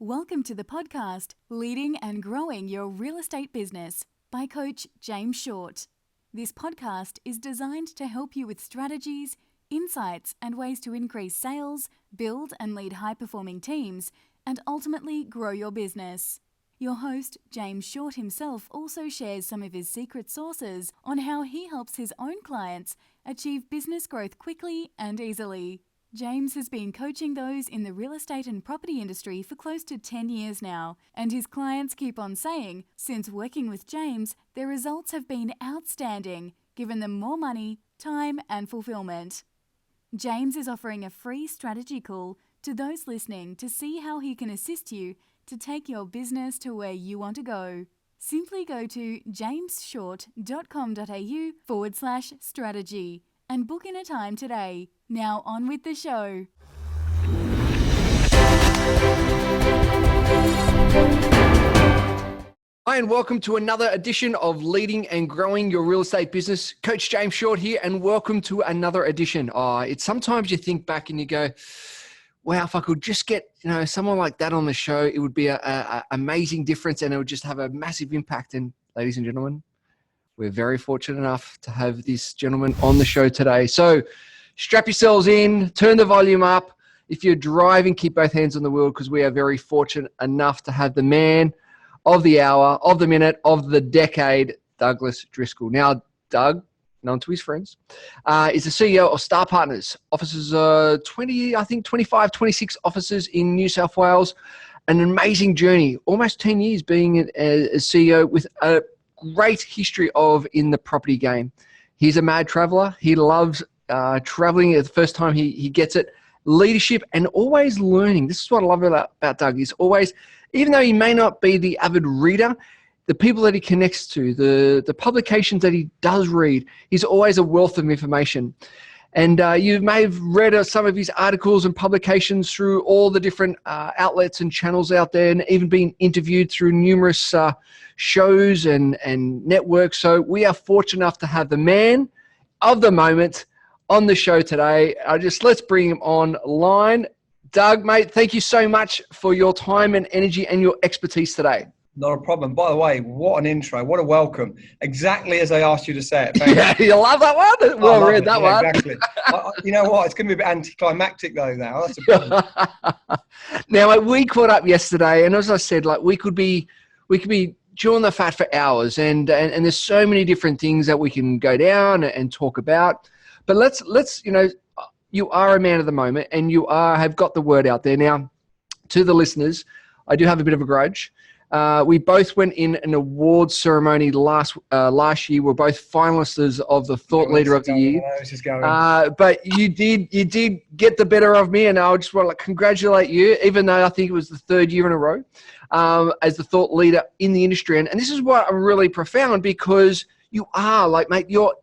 Welcome to the podcast, Leading and Growing Your Real Estate Business by Coach James Short. This podcast is designed to help you with strategies, insights, and ways to increase sales, build and lead high-performing teams, and ultimately grow your business. Your host, James Short himself, also shares some of his secret sauces on how he helps his own clients achieve business growth quickly and easily. James has been coaching those in the real estate and property industry for close to 10 years now, and his clients keep on saying, since working with James, their results have been outstanding, giving them more money, time, and fulfillment. James is offering a free strategy call to those listening to see how he can assist you to take your business to where you want to go. Simply go to jamesshort.com.au/strategy and book in a time today. Now on with the show. Hi, and welcome to another edition of Leading and Growing Your Real Estate Business. Coach James Short here, and welcome to another edition. It's sometimes you think back and you go, wow, if I could just get someone like that on the show, it would be a amazing difference and it would just have a massive impact. And ladies and gentlemen, we're very fortunate enough to have this gentleman on the show today. So strap yourselves in, turn the volume up. If you're driving, keep both hands on the wheel because we are very fortunate enough to have the man of the hour, of the minute, of the decade, Douglas Driscoll. Now, Doug, known to his friends, is the CEO of Star Partners. Offices 25, 26 offices in New South Wales. An amazing journey, almost 10 years being a CEO with a great history in the property game. He's a mad traveler. He loves traveling. The first time he gets it. Leadership and always learning. This is what I love about Doug. He's always, even though he may not be the avid reader, the people that he connects to, the publications that he does read, he's always a wealth of information. And you may have read some of his articles and publications through all the different outlets and channels out there, and even been interviewed through numerous shows and networks. So we are fortunate enough to have the man of the moment on the show today. Let's bring him online. Doug, mate, thank you so much for your time and energy and your expertise today. Not a problem. By the way, what an intro. What a welcome. Exactly as I asked you to say it. Yeah, you love that one? Well read that one. Exactly. You know what? It's going to be a bit anticlimactic though now. That's a problem. Now, we caught up yesterday, and as I said, we could be chewing the fat for hours, and there's so many different things that we can go down and talk about. But let's you are a man of the moment, and you have got the word out there. Now, to the listeners, I do have a bit of a grudge. We both went in an awards ceremony last year. We're both finalists of the Thought Leader of the Year. But you did get the better of me, and I just want to congratulate you, even though I think it was the third year in a row as the Thought Leader in the industry. And this is what I'm really profound, because you are mate, your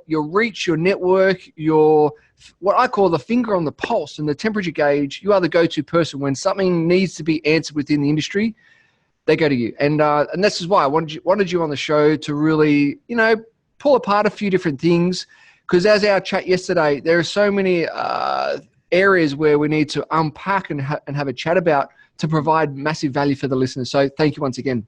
reach, your network, your what I call the finger on the pulse and the temperature gauge. You are the go-to person when something needs to be answered within the industry. They go to you. And this is why I wanted you on the show to really, pull apart a few different things. Because as our chat yesterday, there are so many areas where we need to unpack and have a chat about to provide massive value for the listeners. So thank you once again.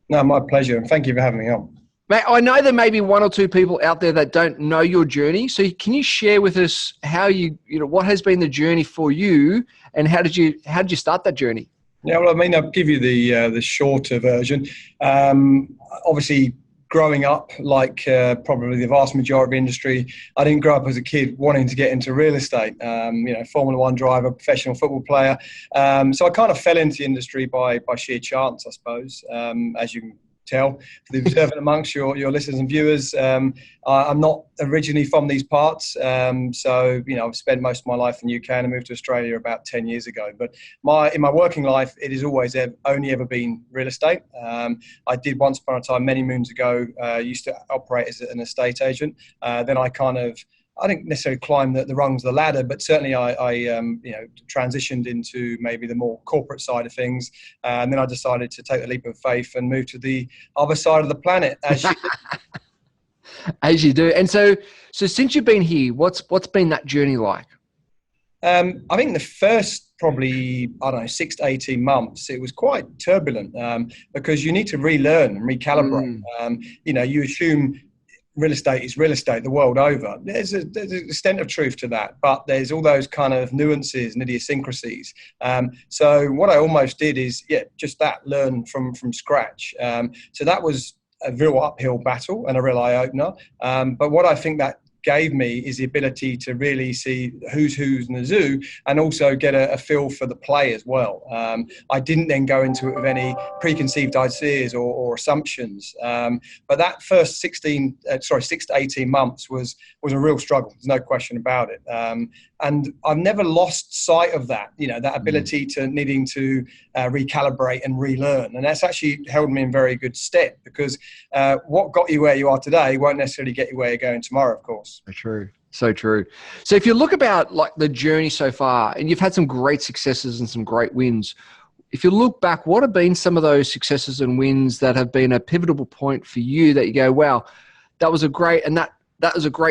No, my pleasure. And thank you for having me on. Mate, I know there may be one or two people out there that don't know your journey. So can you share with us how what has been the journey for you, and how did you start that journey? Yeah, well, I'll give you the shorter version. Obviously, growing up, like probably the vast majority of the industry, I didn't grow up as a kid wanting to get into real estate. Formula One driver, professional football player. So I kind of fell into the industry by sheer chance, I suppose, as you can tell. For the observant amongst your listeners and viewers, I'm not originally from these parts. So I've spent most of my life in the UK, and I moved to Australia about 10 years ago. But in my working life, it has always only ever been real estate. I did once upon a time, many moons ago, used to operate as an estate agent. Then I didn't necessarily climb the rungs of the ladder, but certainly I transitioned into maybe the more corporate side of things. And then I decided to take the leap of faith and move to the other side of the planet, as you do. And so since you've been here, what's been that journey like? I think the first probably, 6 to 18 months, it was quite turbulent because you need to relearn and recalibrate. You assume real estate is real estate the world over. There's an extent of truth to that, but there's all those kind of nuances and idiosyncrasies. So what I almost did is, just that, learn from scratch. So that was a real uphill battle and a real eye-opener. But what I think that gave me is the ability to really see who's in the zoo and also get a feel for the play as well. I didn't then go into it with any preconceived ideas or assumptions. But that first 6 to 18 months was a real struggle. There's no question about it. And I've never lost sight of that, that ability to needing to recalibrate and relearn. And that's actually held me in very good stead, because what got you where you are today won't necessarily get you where you're going tomorrow, of course. So true. So true. So if you look about like the journey so far, and you've had some great successes and some great wins, if you look back, what have been some of those successes and wins that have been a pivotal point for you that you go, wow, that was a great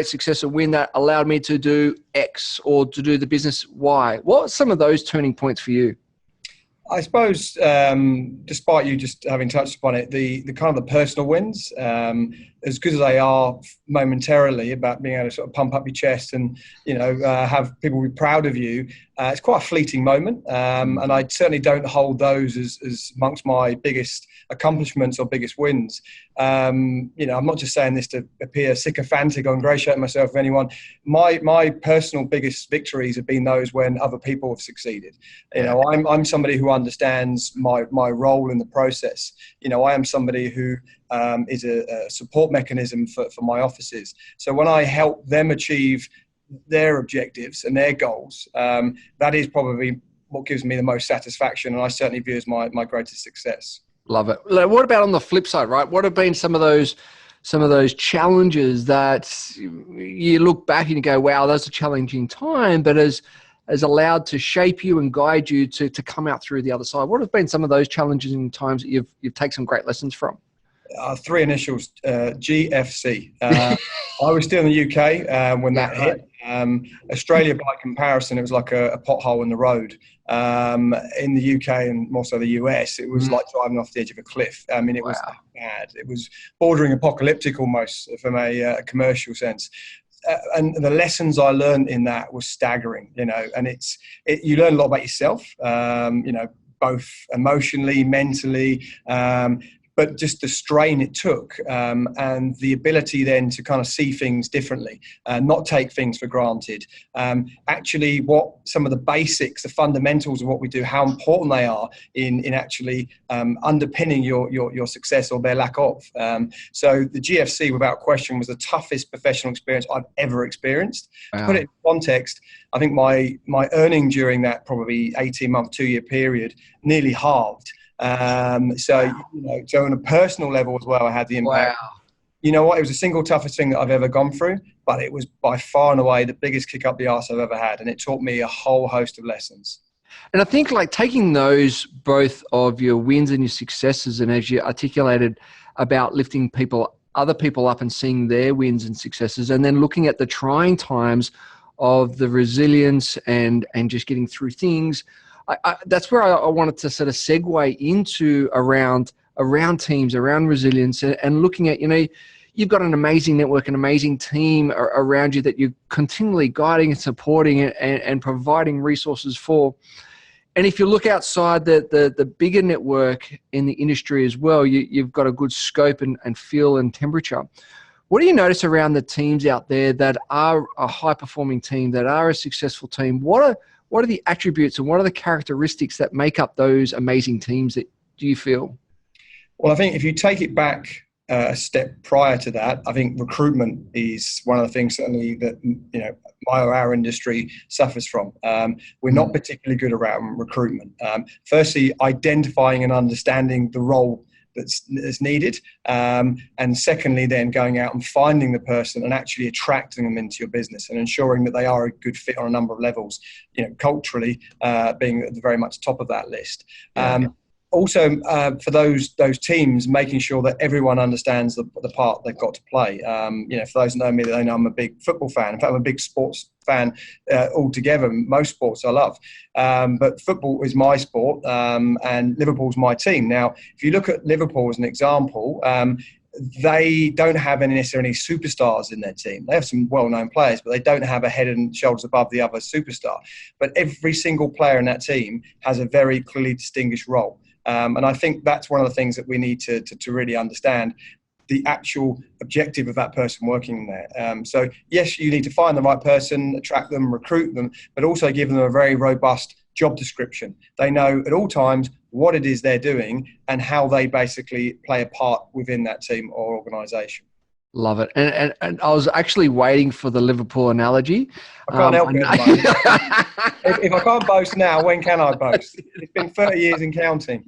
success and win that allowed me to do X or to do the business Y? What are some of those turning points for you? I suppose, despite you just having touched upon it, the kind of the personal wins, as good as they are momentarily about being able to sort of pump up your chest and, have people be proud of you, it's quite a fleeting moment. And I certainly don't hold those as amongst my biggest accomplishments or biggest wins. I'm not just saying this to appear sycophantic or ingratiate myself with anyone. My personal biggest victories have been those when other people have succeeded. I'm somebody who understands my role in the process. I am somebody who is a support mechanism for my offices. So when I help them achieve their objectives and their goals, that is probably what gives me the most satisfaction, and I certainly view as my greatest success. Love it. What about on the flip side, right? What have been some of those challenges that you look back and you go, wow, that's a challenging time, but has allowed to shape you and guide you to come out through the other side? What have been some of those challenging times that you've taken some great lessons from? 3 initials, GFC. I was still in the UK when that hit. Australia, by comparison, it was like a pothole in the road. In the UK and more so the US, it was like driving off the edge of a cliff. I mean, it was bad. It was bordering apocalyptic almost from a commercial sense. And the lessons I learned in that was staggering, and you learn a lot about yourself, both emotionally, mentally, but just the strain it took, and the ability then to kind of see things differently, not take things for granted. Actually, what some of the basics, the fundamentals of what we do, how important they are in actually underpinning your success or their lack of. So the GFC, without question, was the toughest professional experience I've ever experienced. Wow. To put it in context, I think my earning during that probably 18-month, 2-year period nearly halved. So on a personal level as well, I had the impact. Wow. You know what? It was the single toughest thing that I've ever gone through, but it was by far and away the biggest kick up the arse I've ever had. And it taught me a whole host of lessons. And I think like taking those, both of your wins and your successes, and as you articulated about lifting other people up and seeing their wins and successes, and then looking at the trying times of the resilience and just getting through things. That's where I wanted to sort of segue into around teams, around resilience, and looking at, you've got an amazing network, an amazing team around you that you're continually guiding and supporting and providing resources for. And if you look outside the bigger network in the industry as well, you've got a good scope and feel and temperature. What do you notice around the teams out there that are a high-performing team, that are a successful team? What are the attributes and what are the characteristics that make up those amazing teams that do you feel? Well, I think if you take it back a step prior to that, I think recruitment is one of the things certainly that our industry suffers from. We're not particularly good around recruitment. Firstly, identifying and understanding the role that's needed, and secondly then going out and finding the person and actually attracting them into your business and ensuring that they are a good fit on a number of levels, culturally being at the very much top of that list. Also, for those teams, making sure that everyone understands the part they've got to play. For those that know me, they know I'm a big football fan. In fact, I'm a big sports fan altogether. Most sports I love, but football is my sport, and Liverpool's my team. Now, if you look at Liverpool as an example, they don't have any necessarily superstars in their team. They have some well-known players, but they don't have a head and shoulders above the other superstar. But every single player in that team has a very clearly distinguished role. And I think that's one of the things that we need to really understand, the actual objective of that person working there. So yes, you need to find the right person, attract them, recruit them, but also give them a very robust job description. They know at all times what it is they're doing and how they basically play a part within that team or organisation. Love it. And I was actually waiting for the Liverpool analogy. I can't help it at the moment. If I can't boast now, when can I boast? It's been 30 years and counting.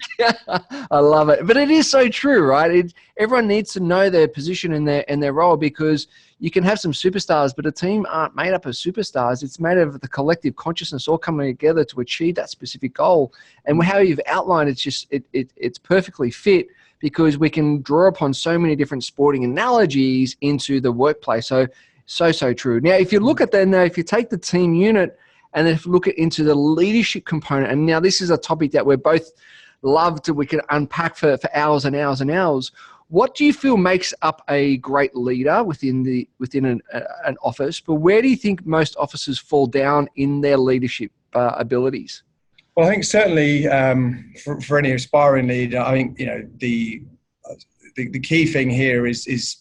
I love it. But it is so true, right? Everyone needs to know their position and their role, because you can have some superstars, but a team aren't made up of superstars. It's made of the collective consciousness all coming together to achieve that specific goal. And how you've outlined, it's perfectly fit, because we can draw upon so many different sporting analogies into the workplace. So true. Now, if you look at that, if you take the team unit and then if you look into the leadership component, and now this is a topic that we're both we can unpack for hours and hours and hours. What do you feel makes up a great leader within an office? But where do you think most officers fall down in their leadership abilities? Well, I think certainly for any aspiring leader, I think the key thing here is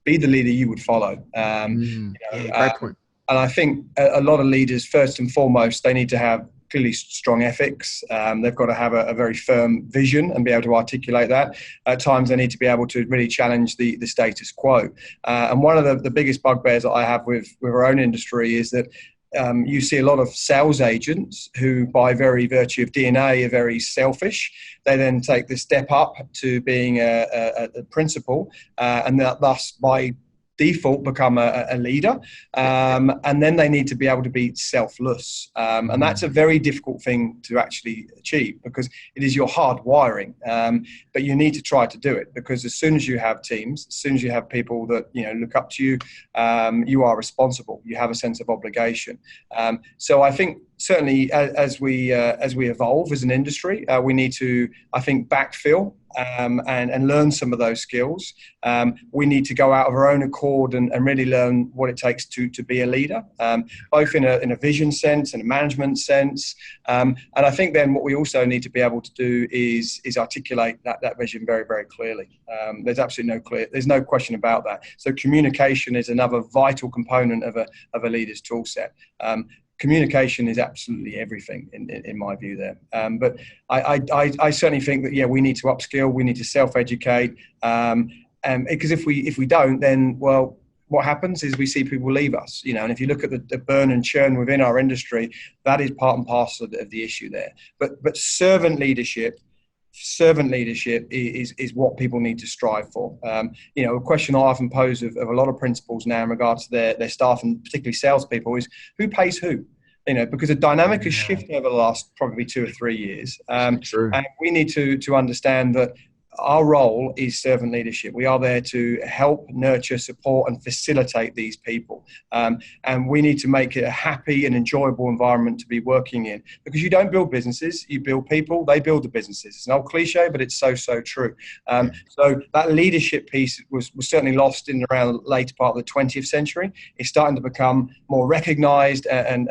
be the leader you would follow. Great point. And I think a lot of leaders, first and foremost, they need to have clearly strong ethics. They've got to have a very firm vision and be able to articulate that. At times, they need to be able to really challenge the status quo. And one of the biggest bugbears that I have with our own industry is that you see a lot of sales agents who, by very virtue of DNA, are very selfish. They then take the step up to being a principal, and thus by default become a leader, and then they need to be able to be selfless, and that's a very difficult thing to actually achieve, because it is your hard wiring, but you need to try to do it, because as soon as you have teams, as soon as you have people that look up to you, you are responsible, you have a sense of obligation. So I think certainly as we evolve as an industry, we need to, I think, backfill and learn some of those skills. We need to go out of our own accord and really learn what it takes to be a leader, both in a vision sense and a management sense. And I think then what we also need to be able to do is articulate that vision very, very clearly. There's no question about that. So communication is another vital component of a leader's tool set. Communication is absolutely everything in my view there. But I certainly think that, we need to upskill, we need to self-educate. Because if we don't, then, well, what happens is we see people leave us, and if you look at the burn and churn within our industry, that is part and parcel of the issue there. But servant leadership is what people need to strive for. A question I often pose of a lot of principals now in regards to their staff, and particularly salespeople, is who pays who? Because the dynamic has shifted over the last probably 2 or 3 years. True. And we need to understand that our role is servant leadership. We are there to help, nurture, support, and facilitate these people. And we need to make it a happy and enjoyable environment to be working in. Because you don't build businesses, you build people, they build the businesses. It's an old cliche, but it's so true. So that leadership piece was certainly lost in around the later part of the 20th century. It's starting to become more recognized and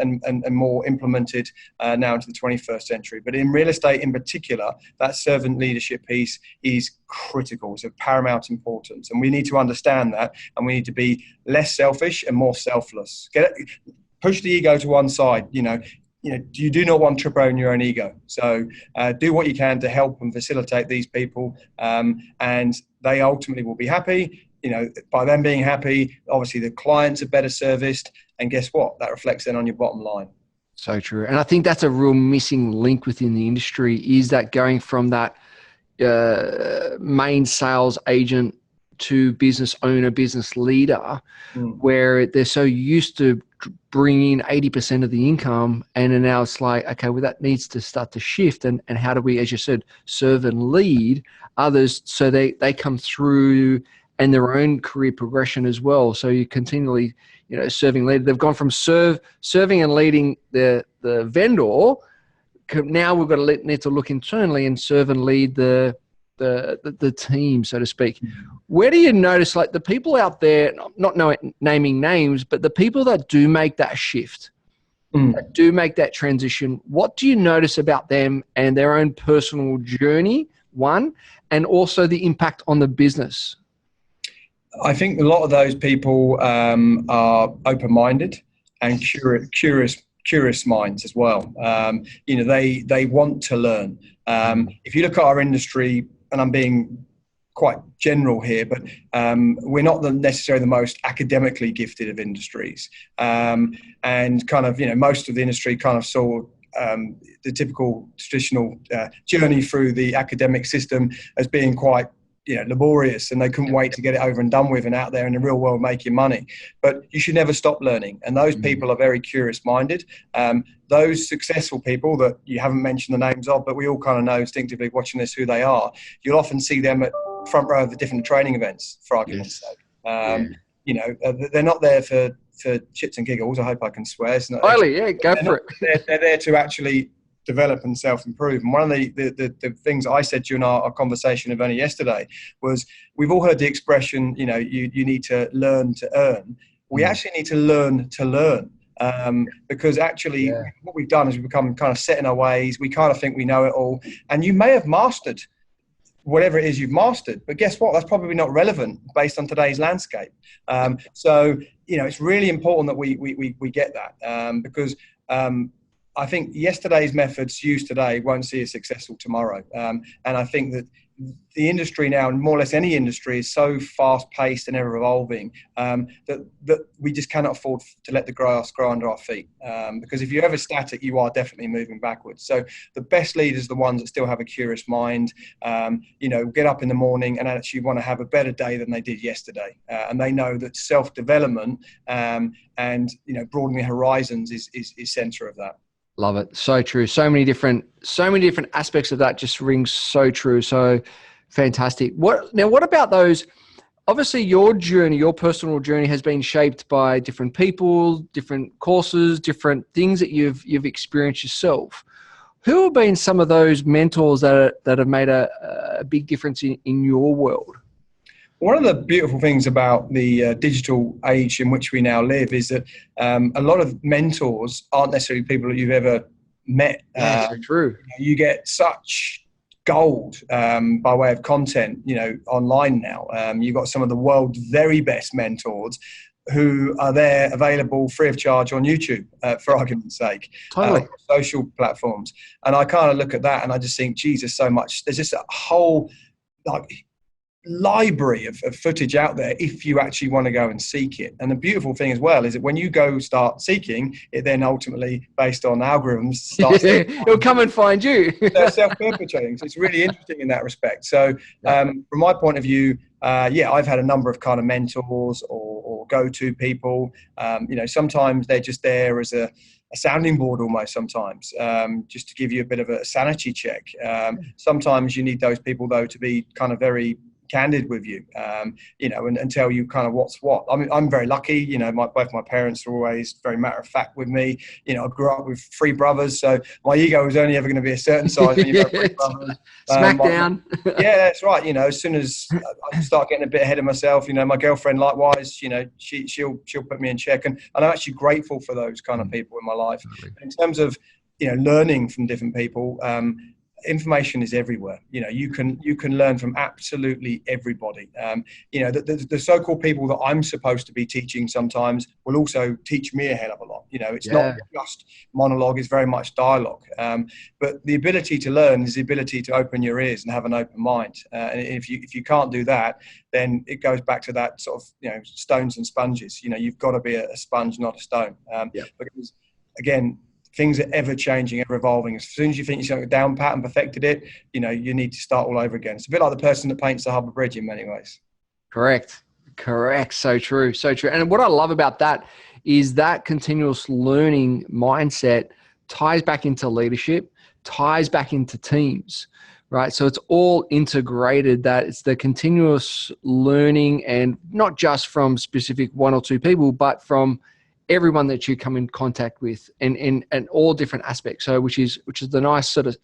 more implemented now into the 21st century. But in real estate in particular, that servant leadership piece is critical. It's of paramount importance, and we need to understand that, and we need to be less selfish and more selfless. Push the ego to one side. You do not want to trip over your own ego. So do what you can to help and facilitate these people, and they ultimately will be happy. By them being happy, obviously the clients are better serviced, and guess what? That reflects then on your bottom line. So true. And I think that's a real missing link within the industry, is that going from that main sales agent to business owner, business leader, where they're so used to bringing 80% of the income, and then now it's like, okay, well, that needs to start to shift. And how do we, as you said, serve and lead others so they come through and their own career progression as well. So you continually, serving leader. They've gone from serving and leading the vendor. Now we've got to need to look internally and serve and lead the team, so to speak. Where do you notice, like, the people out there, not naming names, but the people that do make that shift, that do make that transition, what do you notice about them and their own personal journey, one, and also the impact on the business? I think a lot of those people are open-minded and curious minds as well. They want to learn. If you look at our industry, and I'm being quite general here, but we're not necessarily the most academically gifted of industries. And kind of, most of the industry kind of saw the typical traditional journey through the academic system as being quite laborious, and they couldn't wait to get it over and done with and out there in the real world making money. But you should never stop learning, and those people are very curious minded. Those successful people that you haven't mentioned the names of, but we all kind of know instinctively watching this who they are, you'll often see them at front row of the different training events, for argument's sake. They're not there for shits and giggles. I hope I can swear. They're there to actually develop and self-improve. And one of the things I said during our conversation of only yesterday was, we've all heard the expression, you need to learn to earn. We actually need to learn to learn. Because actually what we've done is we've become kind of set in our ways. We kind of think we know it all. And you may have mastered whatever it is you've mastered, but guess what? That's probably not relevant based on today's landscape. So, it's really important that we get that, because I think yesterday's methods used today won't see us successful tomorrow. And I think that the industry now, and more or less any industry, is so fast-paced and ever-evolving that we just cannot afford to let the grass grow under our feet. Because if you're ever static, you are definitely moving backwards. So the best leaders are the ones that still have a curious mind, get up in the morning and actually want to have a better day than they did yesterday. And they know that self-development and broadening their horizons is center of that. Love it. So true. So many different aspects of that just rings so true. So fantastic. What about those? Obviously your journey, your personal journey has been shaped by different people, different courses, different things that you've experienced yourself. Who have been some of those mentors that have made a big difference in your world? One of the beautiful things about the digital age in which we now live is that a lot of mentors aren't necessarily people that you've ever met. So true. You get such gold by way of content, online now. You've got some of the world's very best mentors who are there available free of charge on YouTube, for argument's sake, social platforms. And I kind of look at that and I just think, Jesus, so much. There's just a whole library of footage out there if you actually want to go and seek it. And the beautiful thing as well is that when you go start seeking it, then ultimately based on algorithms starts it'll come and find you. They're self-perpetuating. So it's really interesting in that respect. So from my point of view, I've had a number of kind of mentors or go-to people. Sometimes they're just there as a sounding board almost sometimes, just to give you a bit of a sanity check. Sometimes you need those people though to be kind of very candid with you, and tell you kind of what's what. I mean, I'm very lucky, both my parents are always very matter of fact with me. I grew up with 3 brothers, so my ego was only ever going to be a certain size when you've got 3 brothers. Smackdown. Yeah, that's right. As soon as I start getting a bit ahead of myself, my girlfriend likewise, she'll put me in check, and I'm actually grateful for those kind of people in my life. In terms of learning from different people, information is everywhere. You can learn from absolutely everybody. The so-called people that I'm supposed to be teaching sometimes will also teach me a hell of a lot. It's not just monologue, it's very much dialogue. But the ability to learn is the ability to open your ears and have an open mind. And if you can't do that, then it goes back to that sort of, stones and sponges. You've got to be a sponge, not a stone. Because again, things are ever changing, ever evolving. As soon as you think you've got it down pat and perfected it, you need to start all over again. It's a bit like the person that paints the Harbour Bridge in many ways. Correct. So true. And what I love about that is that continuous learning mindset ties back into leadership, ties back into teams, right? So it's all integrated, that it's the continuous learning, and not just from specific one or two people, but from everyone that you come in contact with, and all different aspects. So which is the nice sort of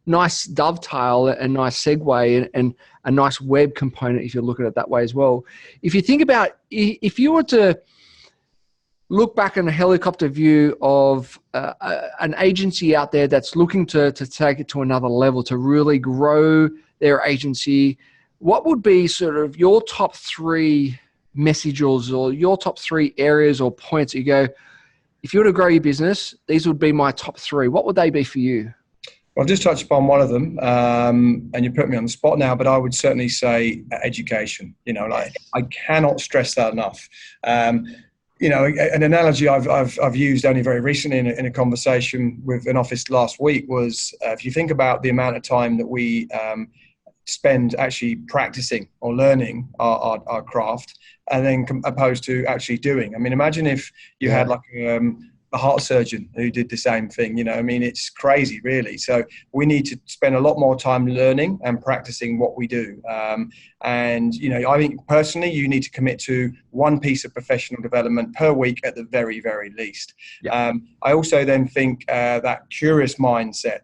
nice dovetail and nice segue, and a nice web component if you look at it that way as well. If you think about, if you were to look back in a helicopter view of an agency out there that's looking to take it to another level, to really grow their agency, what would be sort of your top three messages, or your top three areas or points that you go, if you were to grow your business, these would be my top three? What would they be for you? Well, I've just touched upon one of them, and you put me on the spot now, but I would certainly say education. I cannot stress that enough. An analogy I've used only very recently in a conversation with an office last week was, if you think about the amount of time that we spend actually practicing or learning our craft, and then opposed to actually doing. I mean, imagine if you had like a heart surgeon who did the same thing. It's crazy, really. So we need to spend a lot more time learning and practicing what we do. I think personally, you need to commit to one piece of professional development per week at the very, very least. Yeah. I also then think that curious mindset,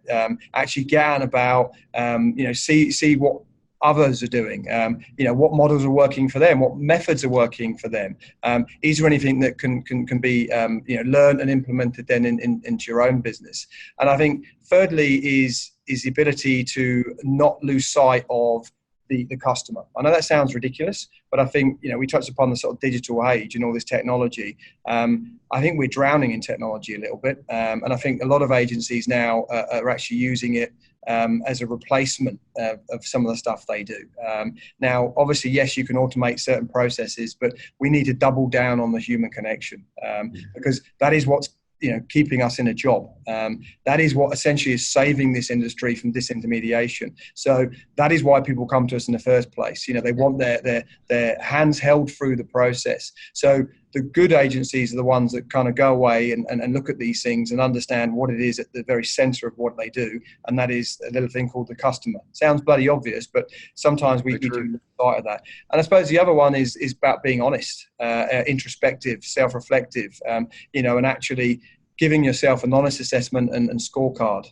actually get out and about, see what others are doing, what models are working for them, what methods are working for them. Is there anything that can be learned and implemented then into your own business? And I think thirdly is the ability to not lose sight of the customer. I know that sounds ridiculous, but I think, we touched upon the sort of digital age and all this technology. I think we're drowning in technology a little bit. And I think a lot of agencies now are actually using it as a replacement of some of the stuff they do. Now, obviously, yes, you can automate certain processes, but we need to double down on the human connection, because that is what's keeping us in a job. That is what essentially is saving this industry from disintermediation. So that is why people come to us in the first place. They want their hands held through the process. So the good agencies are the ones that kind of go away and look at these things and understand what it is at the very center of what they do. And that is a little thing called the customer. Sounds bloody obvious, but sometimes we do lose sight of that. And I suppose the other one is about being honest, introspective, self-reflective, and actually giving yourself an honest assessment and scorecard.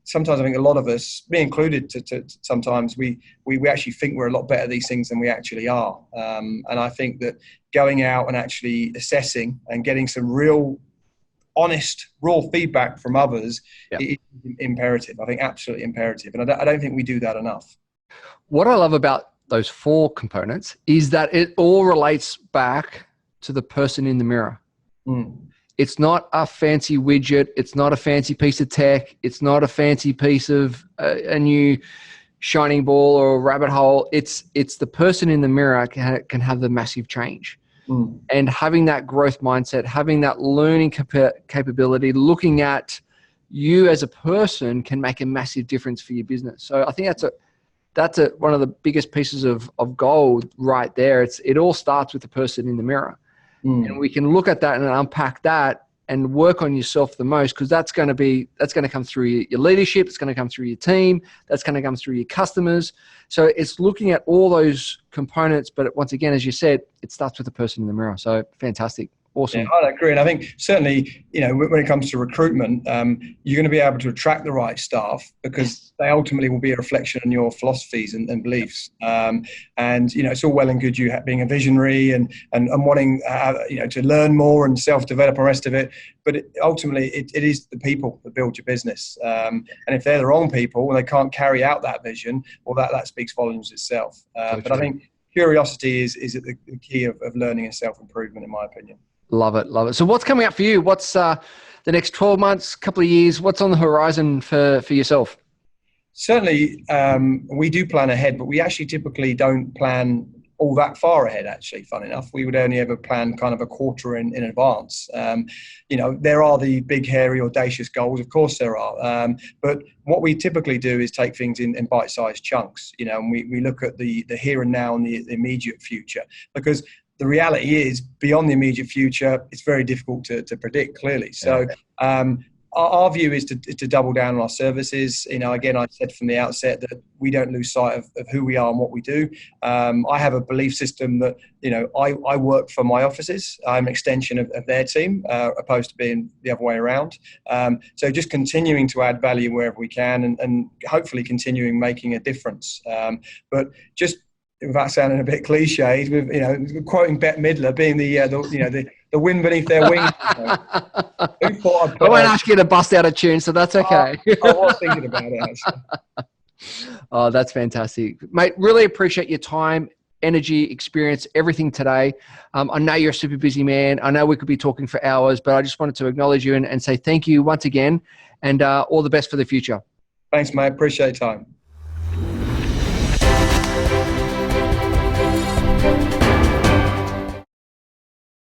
Sometimes I think a lot of us, me included, sometimes we actually think we're a lot better at these things than we actually are. And I think that going out and actually assessing and getting some real, honest, raw feedback from others is imperative. I think absolutely imperative. And I don't think we do that enough. What I love about those four components is that it all relates back to the person in the mirror. It's not a fancy widget. It's not a fancy piece of tech. It's not a fancy piece of a new shining ball or a rabbit hole. It's the person in the mirror can have the massive change. And having that growth mindset, having that learning capability, looking at you as a person can make a massive difference for your business. So I think that's one of the biggest pieces of gold right there. It all starts with the person in the mirror. And we can look at that and unpack that and work on yourself the most, because that's going to come through your leadership. It's going to come through your team. That's going to come through your customers. So it's looking at all those components. But once again, as you said, it starts with the person in the mirror. So fantastic. Awesome. Yeah, I agree. And I think certainly, when it comes to recruitment, you're going to be able to attract the right staff because they ultimately will be a reflection on your philosophies and beliefs. And, it's all well and good you being a visionary and wanting, to learn more and self-develop and the rest of it. But ultimately, it is the people that build your business. And if they're the wrong people and they can't carry out that vision, well, that speaks volumes itself. But I think curiosity is the key of learning and self-improvement, in my opinion. Love it. Love it. So what's coming up for you? What's the next 12 months, couple of years? What's on the horizon for yourself? Certainly, we do plan ahead, but we actually typically don't plan all that far ahead, actually, fun enough. We would only ever plan kind of a quarter in advance. There are the big, hairy, audacious goals. Of course there are. But what we typically do is take things in bite-sized chunks, and we look at the here and now and the immediate future, because the reality is, beyond the immediate future, it's very difficult to predict clearly. So our view is to double down on our services. Again, I said from the outset that we don't lose sight of who we are and what we do. I have a belief system that, I work for my offices. I'm an extension of their team, opposed to being the other way around. So just continuing to add value wherever we can, and hopefully continuing making a difference. But just, without sounding a bit cliched, with quoting Bette Midler, being the wind beneath their wings. Who thought I'd I won't ask you to bust out a tune, so that's okay. I was thinking about it, actually. Oh, that's fantastic. Mate, really appreciate your time, energy, experience, everything today. I know you're a super busy man. I know we could be talking for hours, but I just wanted to acknowledge you and say thank you once again, and all the best for the future. Thanks, mate. Appreciate your time.